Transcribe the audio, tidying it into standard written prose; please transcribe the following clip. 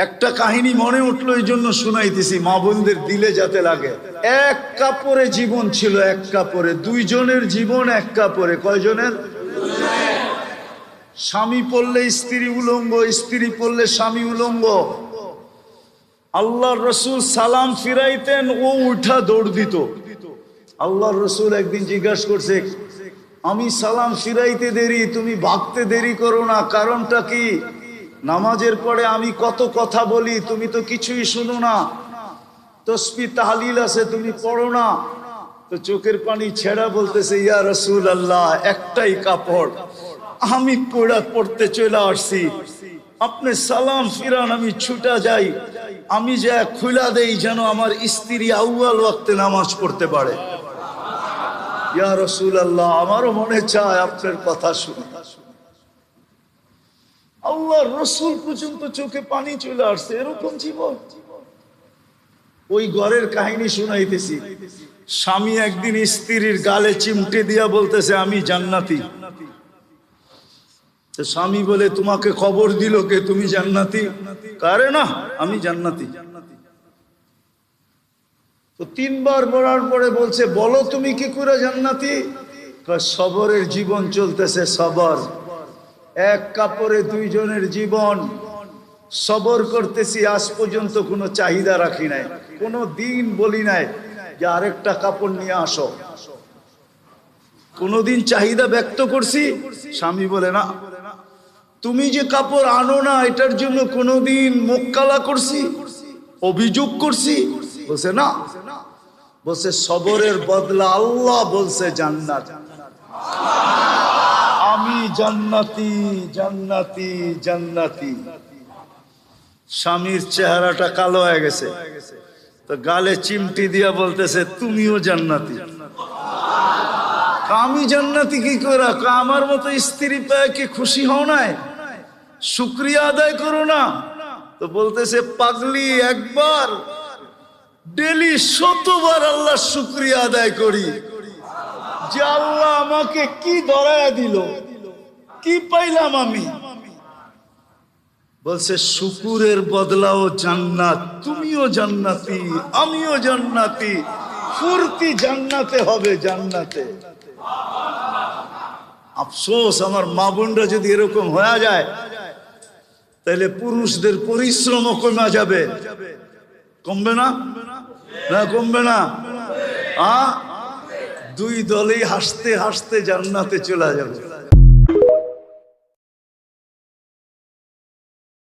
একটা কাহিনী মনে উঠলো, এই জন্য শুনাইতেছি, মা বোনদের দিলে যাতে লাগে। এক কাপড়ে জীবন ছিল, এক কাপড়ে, দুইজনের জীবন এক কাপড়ে। কয়জনের? স্বামী পড়লে স্ত্রী উলঙ্গ, স্ত্রী পড়লে স্বামী উলঙ্গ। আল্লাহর রসুল সালাম ফিরাইতেন, ও উঠা দৌড় দিত। আল্লাহর রসুল একদিন জিজ্ঞাসা করছে, আমি সালাম ফিরাইতে দেরি, তুমি ভাগতে দেরি করো না, কারণটা কি? নামাজের পরে আমি কত কথা বলি, তুমি তো কিছুই শুনো না। তসবিহ তাহলিল আছে, তুমি পড়ো না। তো চোখের পানি ছেড়া বলতেছে, ইয়া রাসূল আল্লাহ, একটাই কাপড়, আমি পড়তে চলে আসছি, আপনি সালাম ফিরান, আমি ছুটা যাই, আমি যা খুলা দেই যেন আমার স্ত্রী আউয়াল ওয়াক্তে নামাজ পড়তে পারে। ইয়া রাসূল আল্লাহ, আমারও মনে চায় আপনার কথা শুনে। আল্লাহর রসুল পর্যন্ত চোখে পানি চলে আসছে, এরকম জীবন। ওই ঘরের কাহিনী শুনাইতেছি। স্বামী একদিন স্ত্রীর গালে চিমটে দিয়া বলতেছে, আমি জান্নাতি। তো স্বামী বলে, তোমাকে খবর দিল কে তুমি জান্নাতি? কারে না, আমি জান্নাতি। তো তিনবার বলার পরে বলছে, বলো তুমি কি করে জান্নাতি? সবরের জীবন চলতেছে, সবর। এক কাপড়ে দুইজনের জীবন, সবর করতেছি। আজ পর্যন্ত কোনো চাহিদা রাখি নাই, কোনো দিন বলি নাই যে আরেকটা কাপড় নিয়ে আসো। কোনোদিন চাহিদা ব্যক্ত করছি? স্বামী বলে না। তুমি যে কাপড় আনো না, এটার জন্য কোনোদিন মুখ কালা করছি, অভিযোগ করছি? বলছে না। বলছে সবরের বদলা আল্লাহ বলছে জান্নাত। আমি জান্নাতি, জান্নাতি, জান্নাতি। স্বামীর চেহারাটা কালো হয়ে গেছে, তো গালে চিমটি দিয়া বলতেছে, তুমিও জান্নাতি। আমি জান্নাতি কি করে? আমার মতো স্ত্রী পেয়ে কি খুশি হও নাই? শুকরিয়া আদায় করো না? তো বলতেছে, পাগলি, একবার ডেলি 100বার আল্লাহ শুকরিয়া আদায় করি যে আল্লাহ আমাকে কি ধরায়া দিল, কি পাইলাম আমি। বলছে, শুকুরের বদলাও জান্নাত, তুমিও জান্নাতি, আমিও জান্নাতি, ফুর্তি জান্নাতে হবে, জান্নাতে। আফসোস, আমার মা বোনরা যদি এরকম হয়ে যায়, তাহলে পুরুষদের পরিশ্রমও কমে যাবে। কমবে না? না কমবে না? দুই দলেই হাসতে হাসতে জান্নাতে চলে যাবে।